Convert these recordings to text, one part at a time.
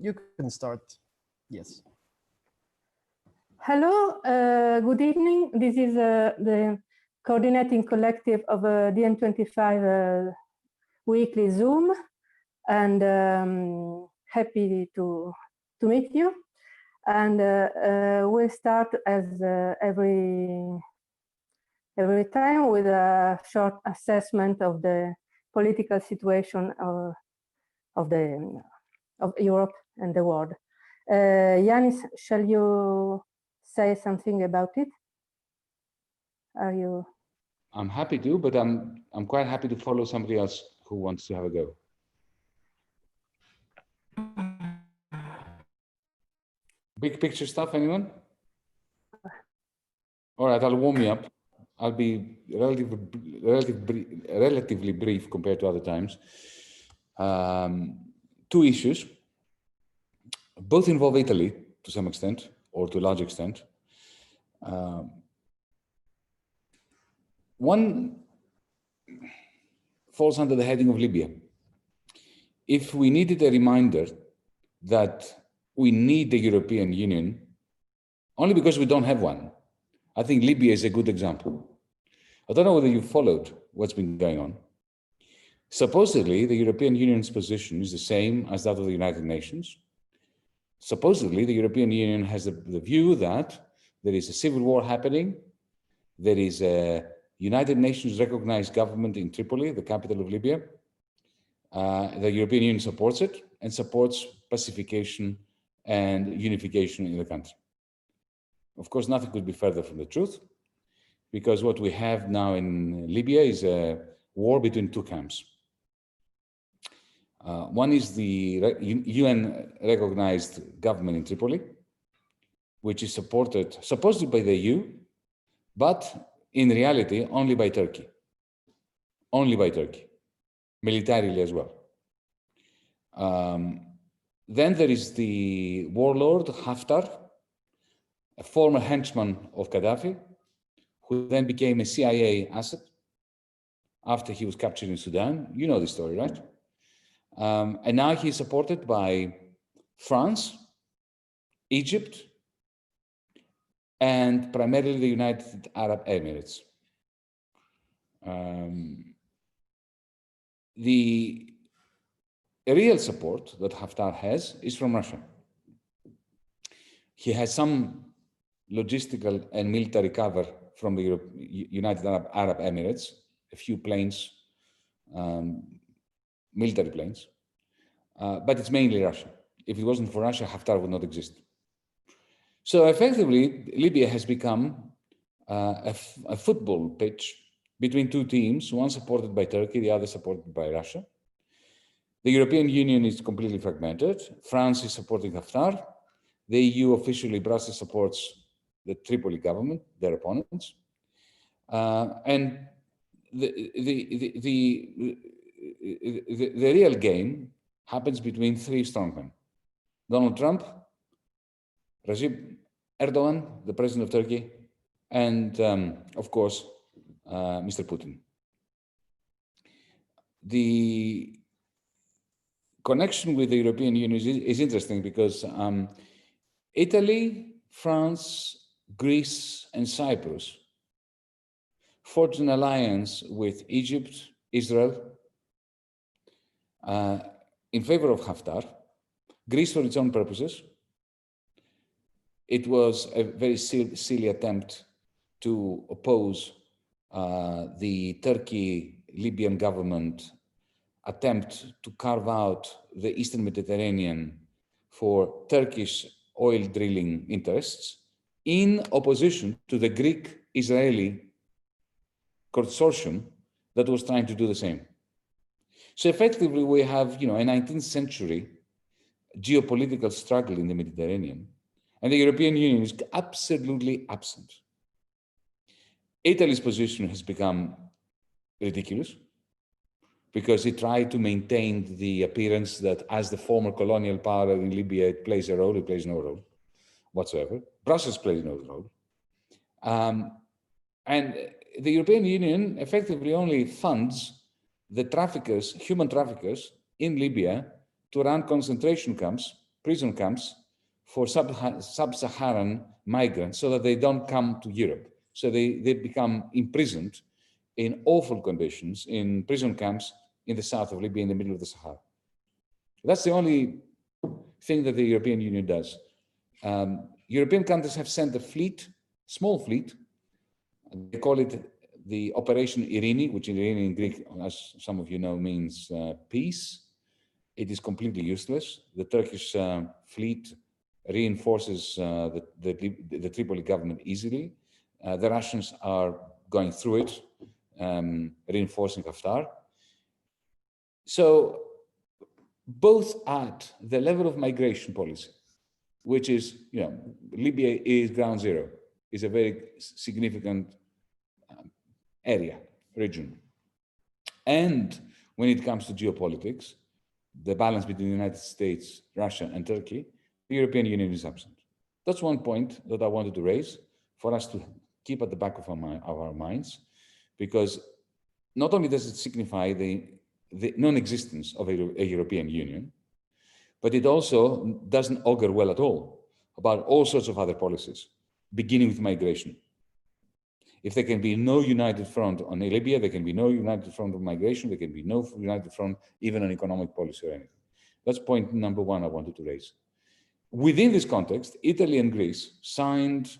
You can start. Yes. Hello, good evening. This is the coordinating collective of DiEM25 weekly Zoom, and happy to meet you. And we'll start as every time with a short assessment of the political situation of Europe and the world. Yanis, shall you say something about it? Are you? I'm happy to, but I'm quite happy to follow somebody else who wants to have a go. Big picture stuff, anyone? All right, I'll warm you up. I'll be relatively brief compared to other times. Two issues. Both involve Italy to some extent, or to a large extent. One falls under the heading of Libya. If we needed a reminder that we need the European Union, only because we don't have one, I think Libya is a good example. I don't know whether you followed what's been going on. Supposedly, the European Union's position is the same as that of the United Nations. Supposedly, the European Union has the view that there is a civil war happening. There is a United Nations recognized government in Tripoli, the capital of Libya. The European Union supports it and supports pacification and unification in the country. Of course, nothing could be further from the truth, because what we have now in Libya is a war between two camps. One is the UN-recognized government in Tripoli, which is supported supposedly by the EU, but in reality only by Turkey. Only by Turkey, militarily as well. Then there is the warlord Haftar, a former henchman of Gaddafi, who then became a CIA asset after he was captured in Sudan. You know the story, right? And now he's supported by France, Egypt, and primarily the United Arab Emirates. The real support that Haftar has is from Russia. He has some logistical and military cover from the United Arab Emirates, a few planes, military planes, but it's mainly Russia. If it wasn't for Russia, Haftar would not exist. So effectively, Libya has become a football pitch between two teams, one supported by Turkey, the other supported by Russia. The European Union is completely fragmented. France is supporting Haftar. The EU officially, Brussels supports the Tripoli government, their opponents. And the real game happens between three strongmen: Donald Trump, Recep Erdogan, the president of Turkey, and of course, Mr. Putin. The connection with the European Union is interesting because Italy, France, Greece, and Cyprus forged an alliance with Egypt, Israel, in favor of Haftar. Greece for its own purposes. It was a very silly attempt to oppose the Turkey-Libyan government attempt to carve out the Eastern Mediterranean for Turkish oil drilling interests in opposition to the Greek-Israeli consortium that was trying to do the same. So effectively, we have, a 19th century geopolitical struggle in the Mediterranean, and the European Union is absolutely absent. Italy's position has become ridiculous because it tried to maintain the appearance that as the former colonial power in Libya, it plays a role. It plays no role whatsoever. Brussels plays no role. And the European Union effectively only funds the traffickers, human traffickers in Libya to run concentration camps prison camps for sub-Saharan migrants so that they don't come to Europe. So they become imprisoned in awful conditions in prison camps in the south of Libya, in the middle of the Sahara. That's the only thing that the European Union does. European countries have sent a fleet, small fleet. They call it the Operation Irini, which in Greek, as some of you know, means peace. It is completely useless. The Turkish fleet reinforces the Tripoli government easily. The Russians are going through it, reinforcing Haftar. So both at the level of migration policy, which is, Libya is ground zero, is a very significant area, region. And when it comes to geopolitics, the balance between the United States, Russia, and Turkey, the European Union is absent. That's one point that I wanted to raise for us to keep at the back of our minds, because not only does it signify the non-existence of a European Union, but it also doesn't augur well at all about all sorts of other policies, beginning with migration. If there can be no united front on Libya, there can be no united front on migration, there can be no united front even on economic policy or anything. That's point number one I wanted to raise. Within this context, Italy and Greece signed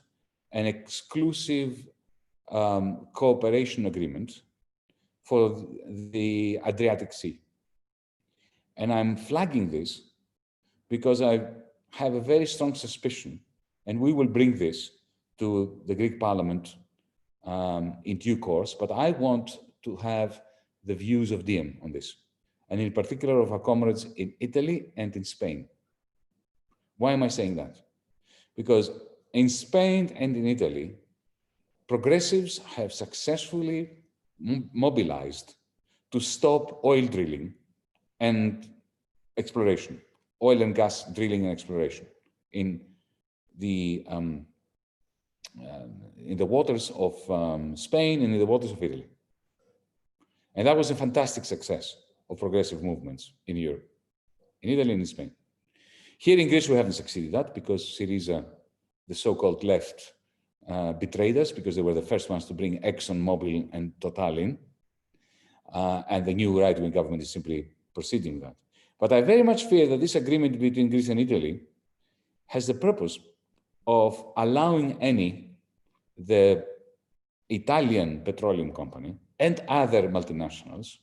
an exclusive cooperation agreement for the Adriatic Sea. And I'm flagging this because I have a very strong suspicion, and we will bring this to the Greek Parliament in due course, but I want to have the views of DiEM on this, and in particular of our comrades in Italy and in Spain. Why am I saying that? Because in Spain and in Italy, progressives have successfully mobilized to stop oil drilling and exploration, oil and gas drilling and exploration in the waters of Spain and in the waters of Italy. And that was a fantastic success of progressive movements in Europe, in Italy and in Spain. Here in Greece, we haven't succeeded that because Syriza, the so-called left, betrayed us because they were the first ones to bring ExxonMobil and Total in. And the new right-wing government is simply proceeding that. But I very much fear that this agreement between Greece and Italy has the purpose of allowing Eni, the Italian petroleum company, and other multinationals,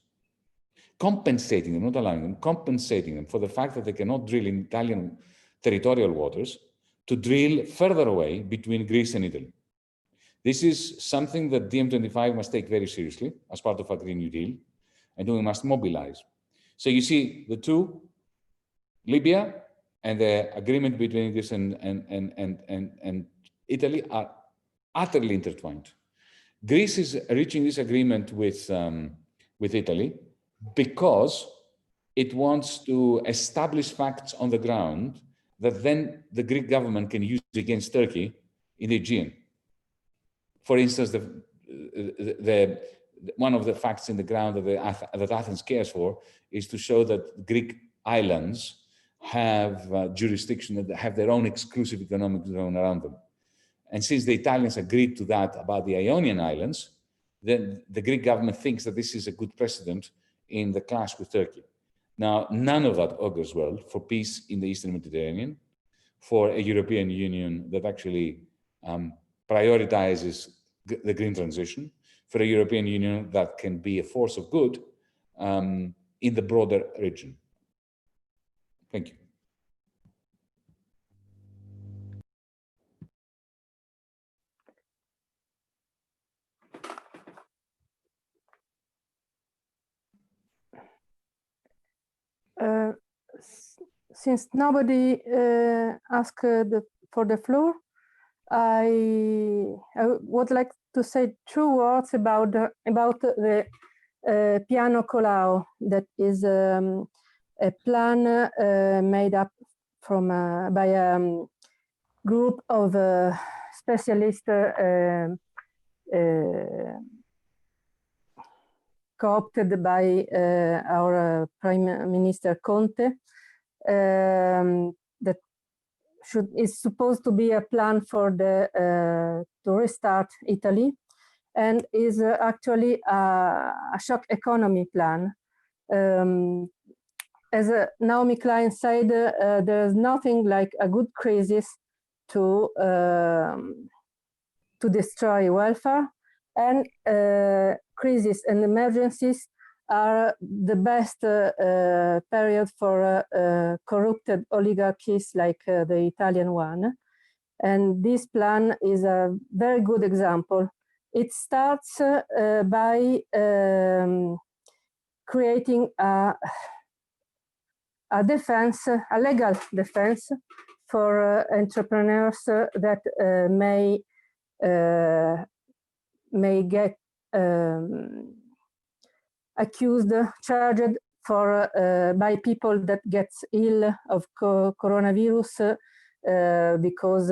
compensating them, not allowing them, compensating them for the fact that they cannot drill in Italian territorial waters to drill further away between Greece and Italy. This is something that DiEM25 must take very seriously as part of our Green New Deal, and we must mobilize. So you see, the two, Libya and the agreement between Greece and Italy, are utterly intertwined. Greece is reaching this agreement with Italy because it wants to establish facts on the ground that then the Greek government can use against Turkey in the Aegean. For instance, one of the facts in the ground that Athens cares for is to show that Greek islands have jurisdiction, that have their own exclusive economic zone around them. And since the Italians agreed to that about the Ionian Islands, then the Greek government thinks that this is a good precedent in the clash with Turkey. Now, none of that augurs well for peace in the Eastern Mediterranean, for a European Union that actually prioritizes the green transition, for a European Union that can be a force of good in the broader region. Thank you. Since nobody asked for the floor, I would like to say 2 words about the Piano Colau, that is a plan made up from by a group of specialists co-opted by our Prime Minister Conte, that is supposed to be a plan for the to restart Italy, and is actually a shock economy plan. As Naomi Klein said, there's nothing like a good crisis to destroy welfare, and crises and emergencies are the best period for corrupted oligarchies like the Italian one. And this plan is a very good example. It starts by creating a defense, a legal defense for entrepreneurs that may get accused, charged for by people that gets ill of coronavirus because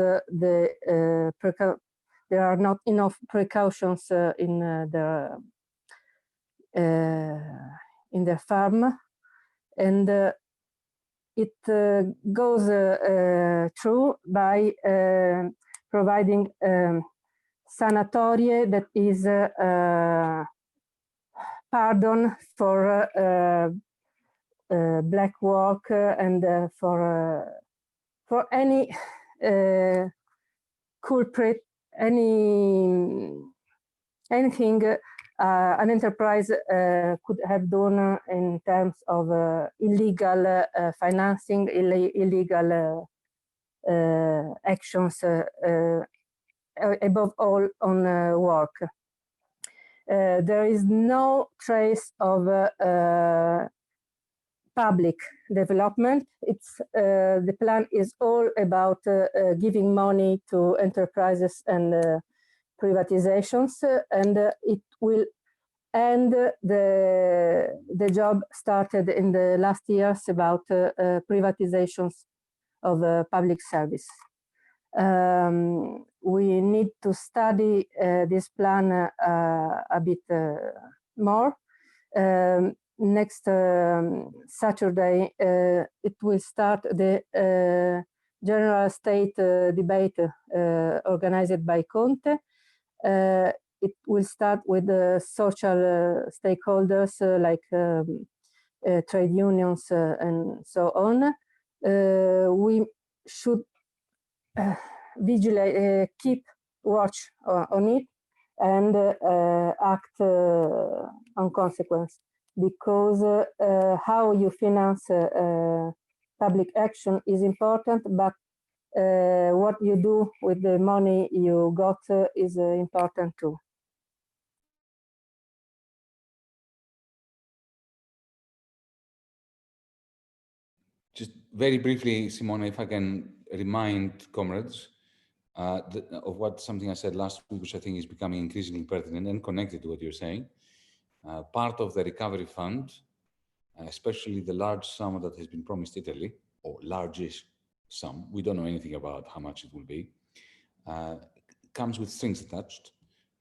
there are not enough precautions in their farm, and it goes through by providing sanatorie, that is pardon for black work and for any culprit, anything an enterprise could have done in terms of illegal financing, illegal actions, above all on work. There is no trace of public development. The plan is all about giving money to enterprises and privatizations, and it will end the job started in the last years about privatizations of public service. We need to study this plan a bit more. Next Saturday, it will start the general state debate organized by Conte. It will start with the social stakeholders like trade unions and so on. We should vigilate, keep watch on it, and act on consequence, because how you finance public action is important, but what you do with the money you got is important too. Just very briefly, Simona, if I can remind comrades of something I said last week, which I think is becoming increasingly pertinent and connected to what you're saying. Part of the recovery fund, especially the large sum that has been promised Italy, or largest sum, we don't know anything about how much it will be, comes with strings attached,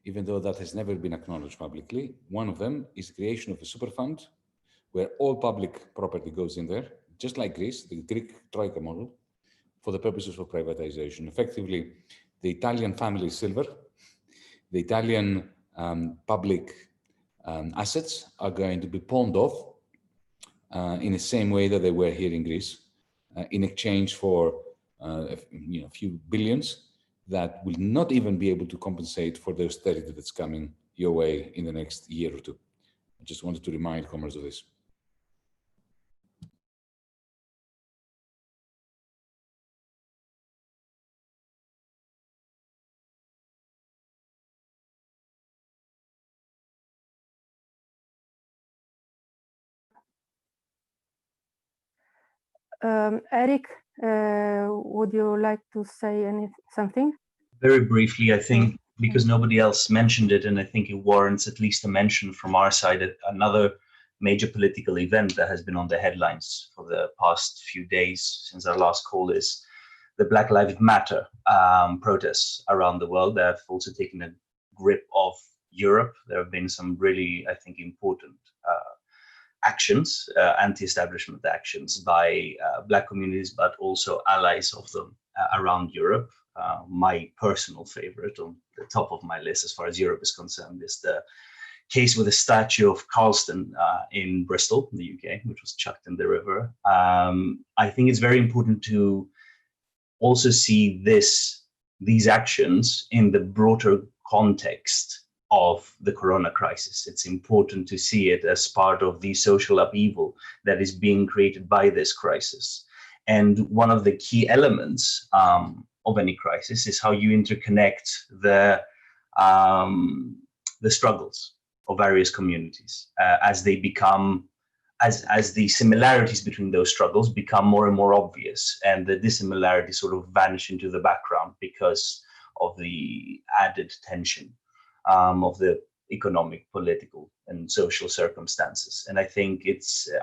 even though that has never been acknowledged publicly. One of them is creation of a super fund where all public property goes in there, just like Greece, the Greek Troika model, for the purposes of privatization. Effectively, the Italian family silver, the Italian public assets are going to be pawned off in the same way that they were here in Greece, in exchange for a few billions that will not even be able to compensate for the austerity that's coming your way in the next year or two. I just wanted to remind comrades of this. Eric, would you like to say something? Very briefly, I think, because nobody else mentioned it, and I think it warrants at least a mention from our side, another major political event that has been on the headlines for the past few days since our last call is the Black Lives Matter protests around the world that have also taken a grip of Europe. There have been some really, I think, important actions, anti-establishment actions by Black communities, but also allies of them around Europe. My personal favorite on the top of my list as far as Europe is concerned is the case with the statue of Charleston in Bristol, in the UK, which was chucked in the river. I think it's very important to also see these actions in the broader context of the corona crisis. It's important to see it as part of the social upheaval that is being created by this crisis. And one of the key elements of any crisis is how you interconnect the struggles of various communities as they become, as the similarities between those struggles become more and more obvious, and the dissimilarities sort of vanish into the background because of the added tension of the economic, political, and social circumstances. And I think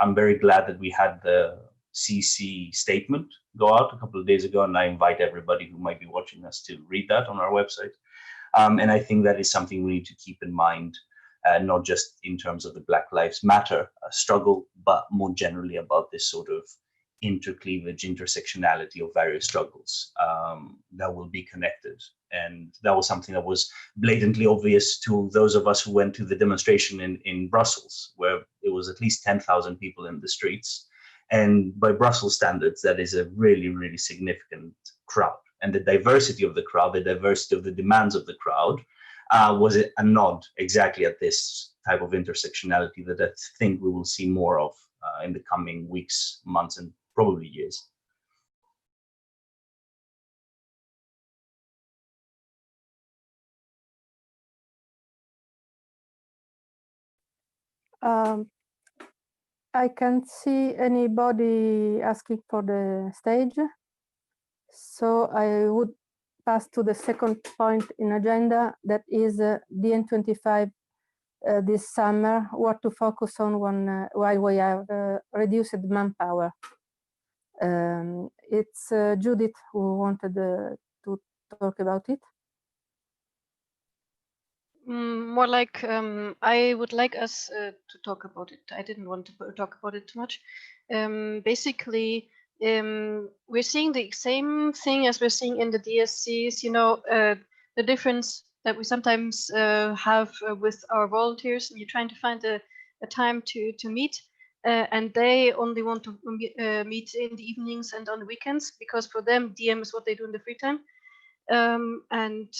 I'm very glad that we had the CC statement go out a couple of days ago, and I invite everybody who might be watching us to read that on our website. And I think that is something we need to keep in mind, not just in terms of the Black Lives Matter struggle, but more generally about this sort of intercleavage, intersectionality of various struggles that will be connected. And that was something that was blatantly obvious to those of us who went to the demonstration in Brussels, where it was at least 10,000 people in the streets. And by Brussels standards, that is a really, really significant crowd. And the diversity of the crowd, the diversity of the demands of the crowd, was a nod exactly at this type of intersectionality that I think we will see more of in the coming weeks, months, and probably years. I can't see anybody asking for the stage, so I would pass to the second point in agenda, that is DiEM25 this summer, what to focus on while we have reduced manpower. It's Judith who wanted to talk about it. More like I would like us to talk about it. I didn't want to talk about it too much. Basically, we're seeing the same thing as we're seeing in the DSCs, you know, the difference that we sometimes have with our volunteers. You're trying to find a time to meet, and they only want to meet in the evenings and on the weekends, because for them, DiEM is what they do in the free time. And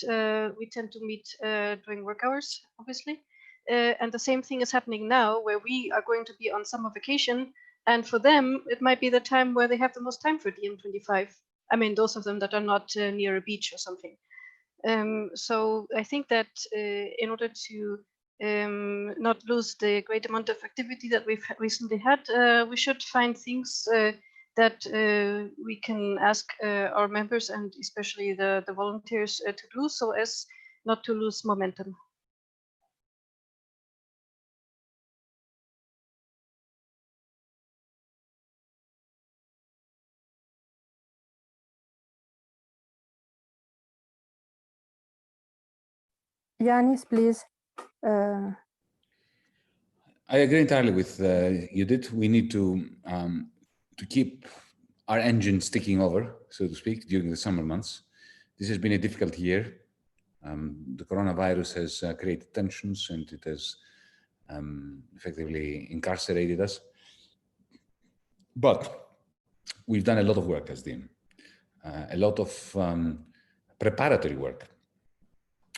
we tend to meet during work hours, obviously. And the same thing is happening now, where we are going to be on summer vacation. And for them, it might be the time where they have the most time for DiEM25. I mean, those of them that are not near a beach or something. So I think that in order to not lose the great amount of activity that we've recently had, we should find things that we can ask our members, and especially the volunteers, to do, so as not to lose momentum. Yanis, please. I agree entirely with Judith. We need to keep our engines ticking over, so to speak, during the summer months. This has been a difficult year. The coronavirus has created tensions, and it has effectively incarcerated us. But we've done a lot of work as DiEM, a lot of preparatory work.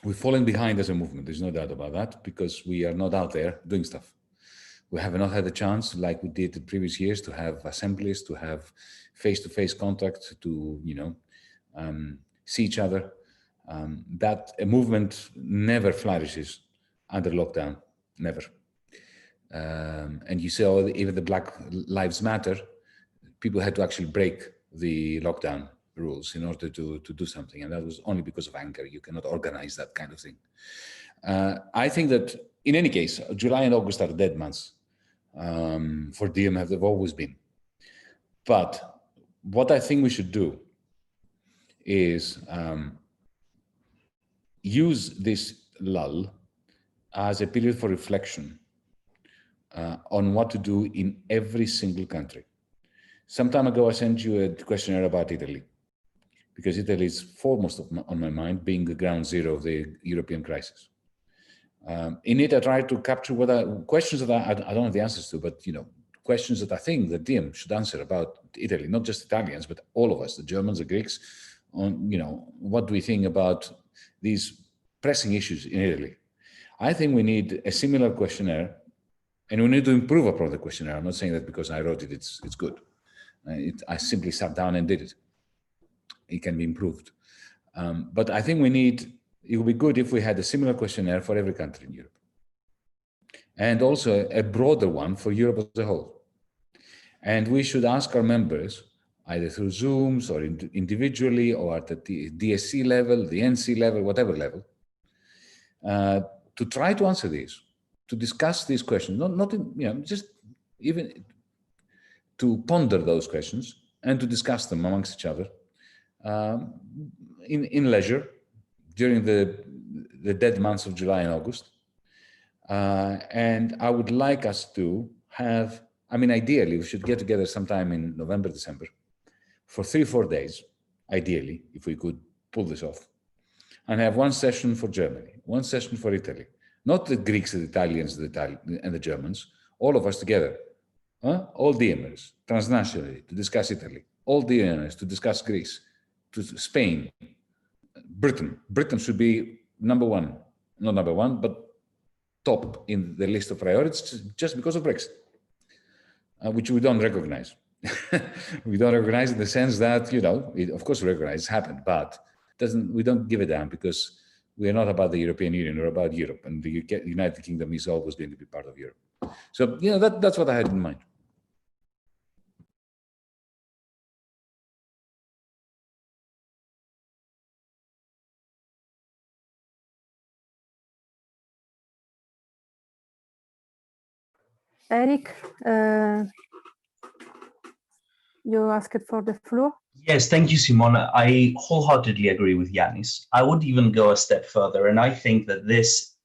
We've fallen behind as a movement, there's no doubt about that, because we are not out there doing stuff. We have not had a chance, like we did in previous years, to have assemblies, to have face-to-face contact, to see each other. That a movement never flourishes under lockdown, never. And you saw even the Black Lives Matter, people had to actually break the lockdown rules in order to do something. And that was only because of anger. You cannot organize that kind of thing. I think that in any case, July and August are dead months for DiEM, have they've always been. But what I think we should do is use this lull as a period for reflection on what to do in every single country. Some time ago, I sent you a questionnaire about Italy, because Italy is foremost on my mind, being the ground zero of the European crisis. In it, I tried to capture questions that I don't have the answers to, but questions that I think that DiEM should answer about Italy, not just Italians, but all of us, the Germans, the Greeks, on what do we think about these pressing issues in Italy. I think we need a similar questionnaire, and we need to improve upon the questionnaire. I'm not saying that because I wrote it, it's good. I simply sat down and did it. It can be improved. But I think it would be good if we had a similar questionnaire for every country in Europe. And also a broader one for Europe as a whole. And we should ask our members, either through Zooms or individually or at the DSC level, the NC level, whatever level, to try to answer these, to discuss these questions, not in, just even to ponder those questions and to discuss them amongst each other in leisure during the dead months of July and August. And I would like us to have, ideally, we should get together sometime in November, December for 3-4 days, ideally, if we could pull this off, and have one session for Germany, one session for Italy, not the Greeks, the Italians, and the Germans, all of us together, all DiEMers, transnationally, to discuss Italy, all DiEMers to discuss Greece, to Spain, Britain. Britain should be number one, not number one, but top in the list of priorities just because of Brexit, which we don't recognize. We don't recognize in the sense that, of course we recognize it's happened, but we don't give a damn because we are not about the European Union, we're about Europe, and the United Kingdom is always going to be part of Europe. So, that's what I had in mind. Eric, you asked for the floor. Yes, thank you, Simona. I wholeheartedly agree with Yanis. I would even go a step further, and I think that this,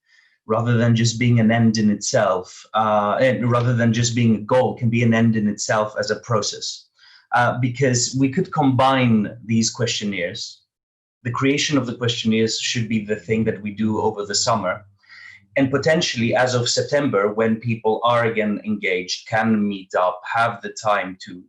rather than just being an end in itself, and rather than just being a goal, can be an end in itself as a process. Because we could combine these questionnaires. The creation of the questionnaires should be the thing that we do over the summer. And potentially, as of September, when people are again engaged, can meet up, have the time to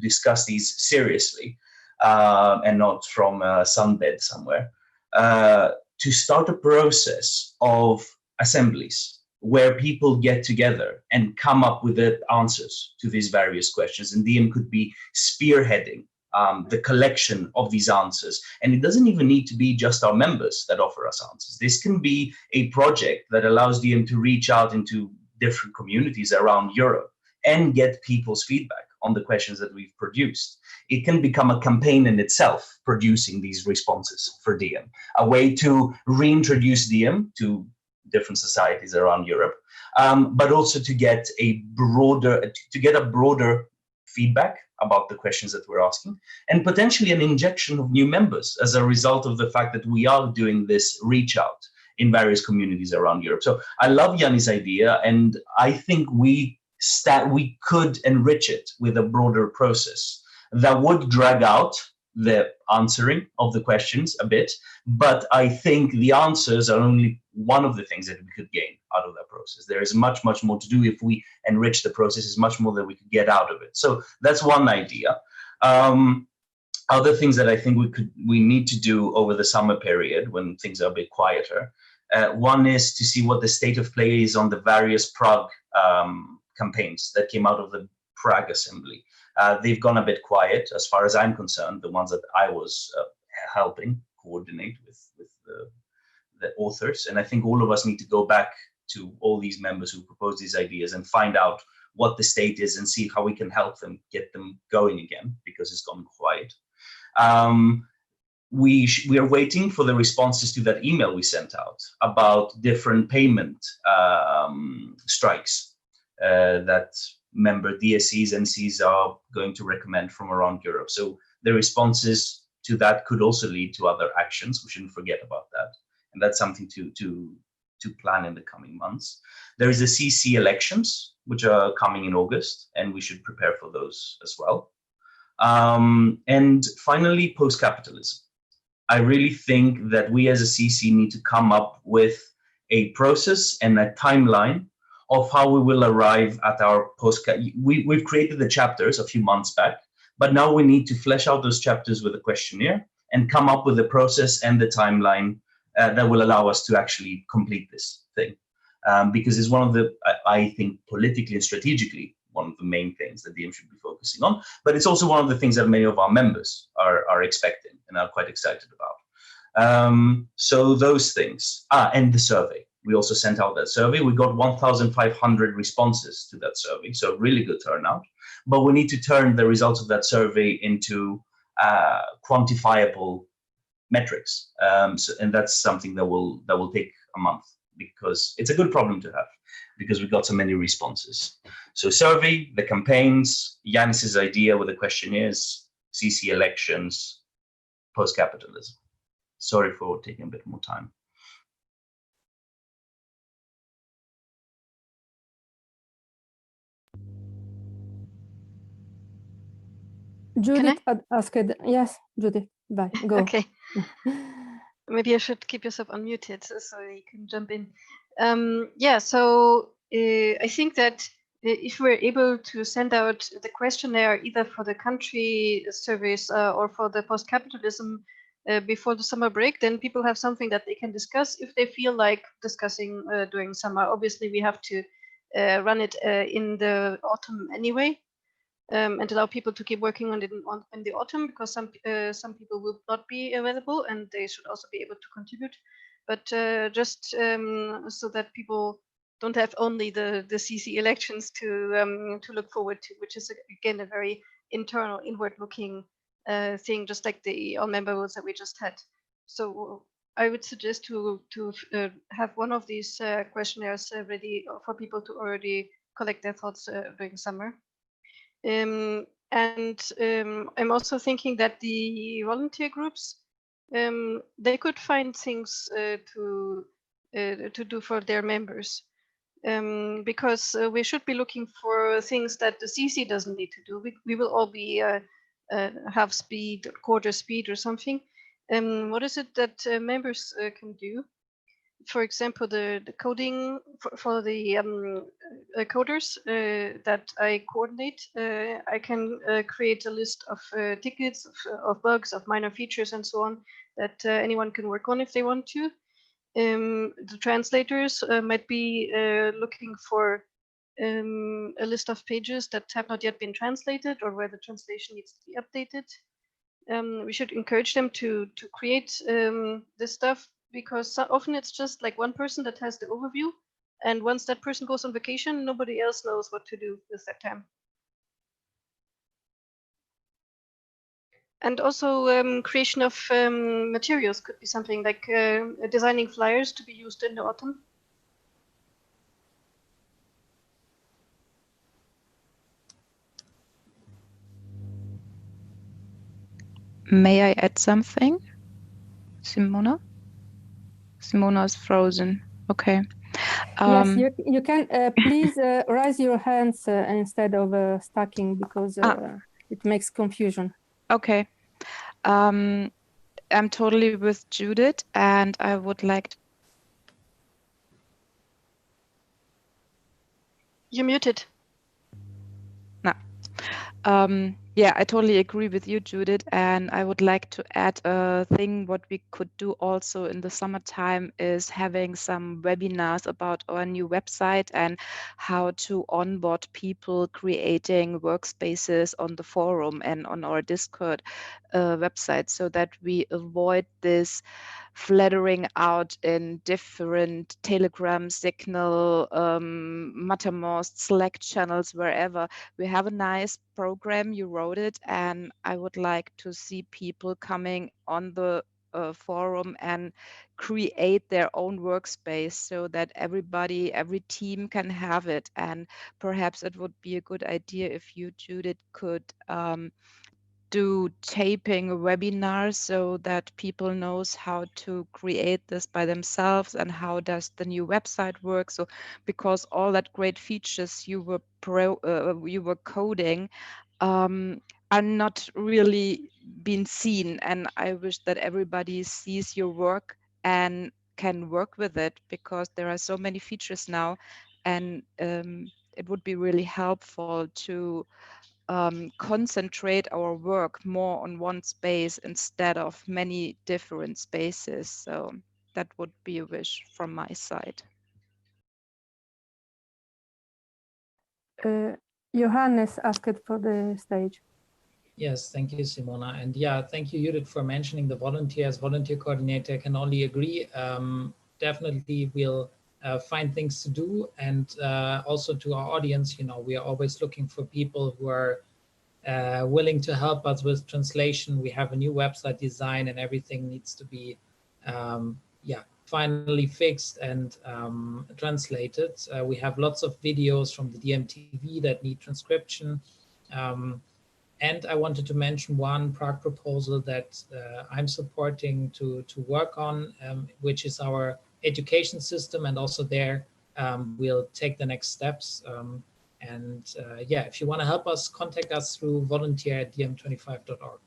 discuss these seriously, and not from a sunbed somewhere, to start a process of assemblies where people get together and come up with the answers to these various questions. And DiEM could be spearheading the collection of these answers. And it doesn't even need to be just our members that offer us answers. This can be a project that allows DiEM to reach out into different communities around Europe and get people's feedback on the questions that we've produced. It can become a campaign in itself, producing these responses for DiEM, a way to reintroduce DiEM to different societies around Europe, but also to get a broader feedback about the questions that we're asking, and potentially an injection of new members as a result of the fact that we are doing this reach out in various communities around Europe. So I love Yanni's idea, and I think we could enrich it with a broader process that would drag out the answering of the questions a bit, but I think the answers are only one of the things that we could gain out of that process. There is much, much more to do if we enrich the process. There's much more that we could get out of it. So that's one idea. Other things that I think we need to do over the summer period when things are a bit quieter. One is to see what the state of play is on the various Prague campaigns that came out of the Prague Assembly. They've gone a bit quiet, as far as I'm concerned, the ones that I was helping coordinate with the authors. And I think all of us need to go back to all these members who propose these ideas and find out what the state is and see how we can help them get them going again, because it's gone quiet. We are waiting for the responses to that email we sent out about different payment strikes that member DSCs and Cs are going to recommend from around Europe. So the responses to that could also lead to other actions. We shouldn't forget about that. And that's something to to plan in the coming months. There is the CC elections, which are coming in August, and we should prepare for those as well. And finally, post-capitalism. I really think that we as a CC need to come up with a process and a timeline of how we will arrive at our we've created the chapters a few months back, but now we need to flesh out those chapters with a questionnaire and come up with the process and the timeline that will allow us to actually complete this thing. Because it's one of the, I think, politically and strategically, one of the main things that DiEM should be focusing on, but it's also one of the things that many of our members are expecting and are quite excited about. So those things, and the survey. We also sent out that survey. We got 1,500 responses to that survey, so really good turnout. But we need to turn the results of that survey into quantifiable metrics, and that's something that will take a month, because it's a good problem to have, because we got so many responses. So survey, the campaigns, Yanis's idea with the questionnaires, CC elections, post-capitalism. Sorry for taking a bit more time. Judith asked, yes, Judith, bye, go. Okay. Maybe I should keep yourself unmuted so you can jump in. Yeah, so I think that if we're able to send out the questionnaire either for the country surveys or for the post-capitalism before the summer break, then people have something that they can discuss if they feel like discussing during summer. Obviously, we have to run it in the autumn anyway. And allow people to keep working on it in the autumn, because some people will not be available and they should also be able to contribute. But just so that people don't have only the CC elections to look forward to, which is again a very internal, inward-looking thing, just like the all-member votes that we just had. So I would suggest to have one of these questionnaires ready for people to already collect their thoughts during summer. And I'm also thinking that the volunteer groups, they could find things to do for their members, because we should be looking for things that the CC doesn't need to do. We will all be half speed, quarter speed or something. What is it that members can do? For example, the coding for the coders that I coordinate, I can create a list of tickets, of bugs, of minor features, and so on that anyone can work on if they want to. The translators might be looking for a list of pages that have not yet been translated or where the translation needs to be updated. We should encourage them to create this stuff, because often it's just like one person that has the overview, and once that person goes on vacation, nobody else knows what to do with that time. And also creation of materials could be something like designing flyers to be used in the autumn. May I add something? Simona? Simona is frozen. Okay. Yes, you can please raise your hands instead of stacking, because it makes confusion. Okay. I'm totally with Judith, and I would like to... You're muted. No. Yeah, I totally agree with you, Judith, and I would like to add a thing. What we could do also in the summertime is having some webinars about our new website and how to onboard people, creating workspaces on the forum and on our Discord website, so that we avoid this flattering out in different Telegram, Signal, Mattermost, Slack channels, wherever. We have a nice program, you wrote it, and I would like to see people coming on the forum and create their own workspace, so that everybody, every team can have it. And perhaps it would be a good idea if you, Judith, could do taping webinars so that people knows how to create this by themselves and how does the new website work. So because all that great features you were coding are not really being seen, and I wish that everybody sees your work and can work with it, because there are so many features now, and it would be really helpful to concentrate our work more on one space instead of many different spaces. So that would be a wish from my side. Johannes asked for the stage. Yes, thank you, Simona. And yeah, thank you, Judith, for mentioning the volunteers. Volunteer coordinator, can only agree. Definitely we'll find things to do. And also to our audience, you know, we are always looking for people who are willing to help us with translation. We have a new website design and everything needs to be, finally fixed and translated. We have lots of videos from the DiEM25 that need transcription. And I wanted to mention one Prague proposal that I'm supporting to work on, which is our education system. And also there, we'll take the next steps. If you want to help us, contact us through volunteer@diem25.org.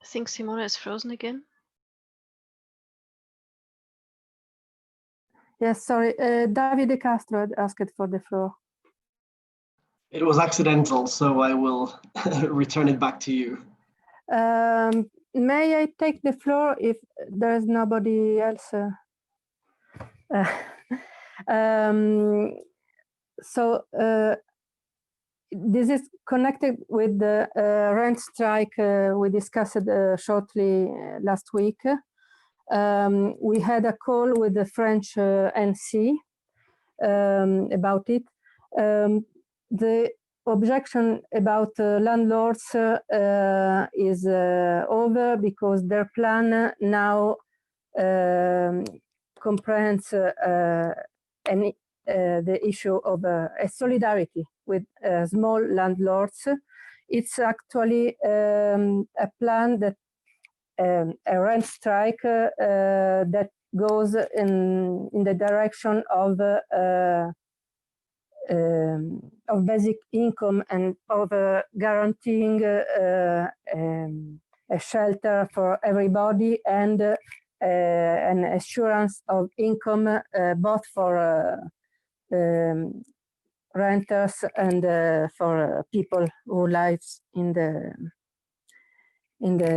I think Simona is frozen again. Yes, sorry. David De Castro had asked for the floor. It was accidental, so I will return it back to you. May I take the floor if there's nobody else? This is connected with the rent strike we discussed shortly last week. We had a call with the French NC about it. The objection about landlords is over because their plan now comprehends the issue of a solidarity with small landlords. It's actually a plan that a rent strike that goes in the direction of basic income and of guaranteeing a shelter for everybody and an assurance of income both for renters and for people who live in the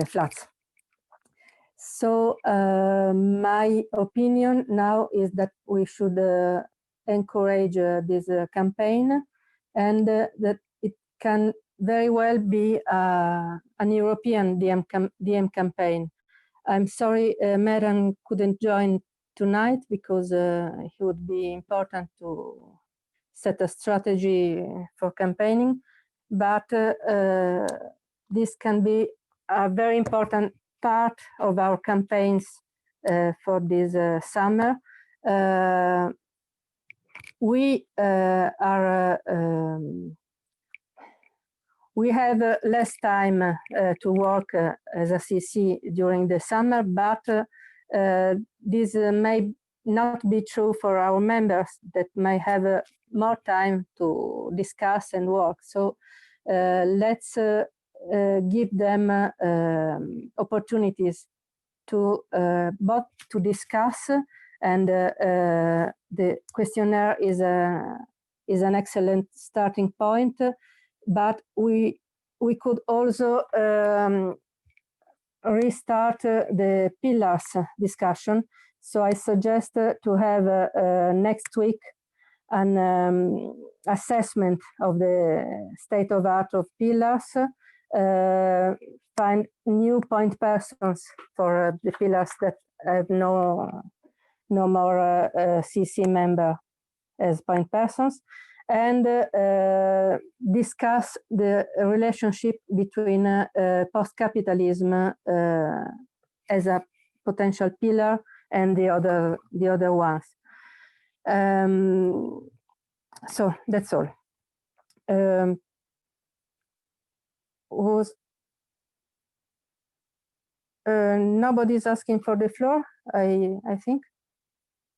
flats. So my opinion now is that we should encourage this campaign, and that it can very well be an European DiEM campaign. I'm sorry Meran couldn't join tonight because it would be important to set a strategy for campaigning, but this can be a very important part of our campaigns for this summer. We have less time to work as a CC during the summer, but this may not be true for our members that may have more time to discuss and work. So let's give them opportunities to both to discuss, and the questionnaire is an excellent starting point. But we could also restart the pillars discussion. So I suggest to have next week an assessment of the state of art of pillars, find new point persons for the pillars that have no more CC member as point persons, and discuss the relationship between post-capitalism as a potential pillar and the other ones. So that's all. Nobody's asking for the floor, I think.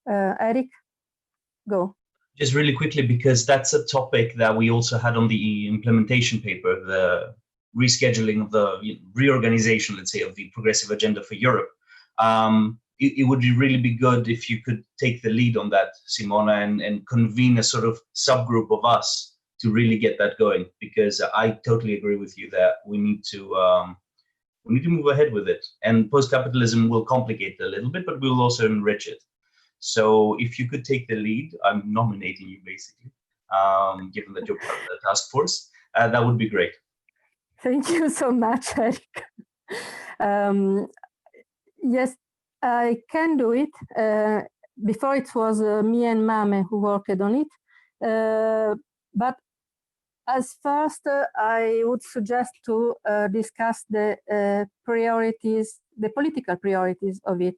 Eric, go. Just really quickly, because that's a topic that we also had on the implementation paper, the rescheduling of the reorganization, let's say, of the progressive agenda for Europe. It would really be good if you could take the lead on that, Simona, and convene a sort of subgroup of us to really get that going, because I totally agree with you that we need to move ahead with it. And post-capitalism will complicate it a little bit, but we'll also enrich it. So if you could take the lead, I'm nominating you basically, given that you're part of the task force, that would be great. Thank you so much, Eric. Yes, I can do it. Before it was me and Mame who worked on it. But as first, I would suggest to discuss the priorities, the political priorities of it.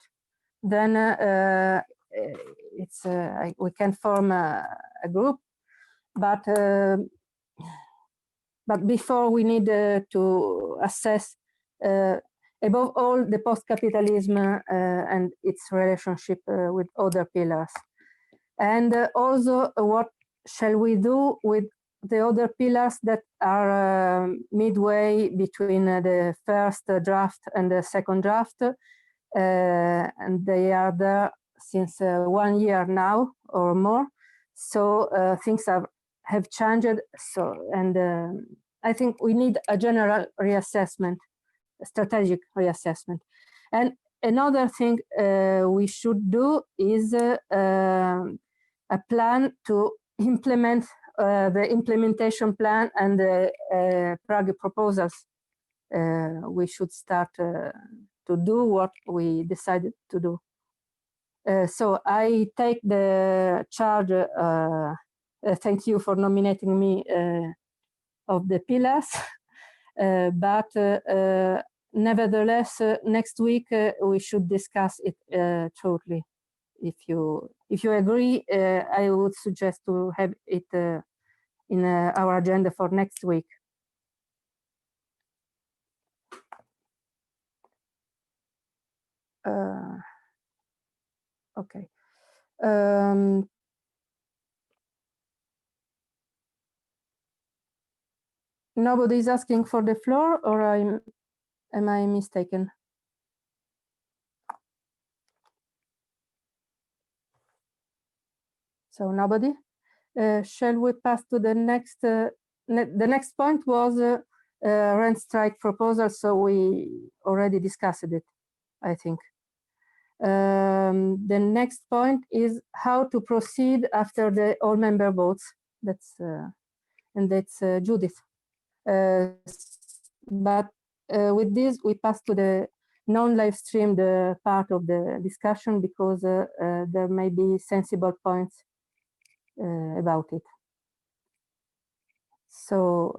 Then we can form a group, but before we need to assess above all the post-capitalism and its relationship with other pillars, and also what shall we do with the other pillars that are midway between the first draft and the second draft, and they are there since 1 year now or more. So things have changed. So, and I think we need a general reassessment, a strategic reassessment. And another thing we should do is a plan to implement the implementation plan and the Prague proposals. We should start to do what we decided to do. So I take the charge, thank you for nominating me, of the pillars, but nevertheless, next week we should discuss it shortly. If you agree, I would suggest to have it in our agenda for next week. Okay. Nobody is asking for the floor, or am I mistaken? So nobody. Shall we pass to the next? The next point was rent strike proposal, so we already discussed it, I think. The next point is how to proceed after the all-member votes. That's and that's Judith. But with this, we pass to the non-live streamed part of the discussion, because there may be sensible points about it. So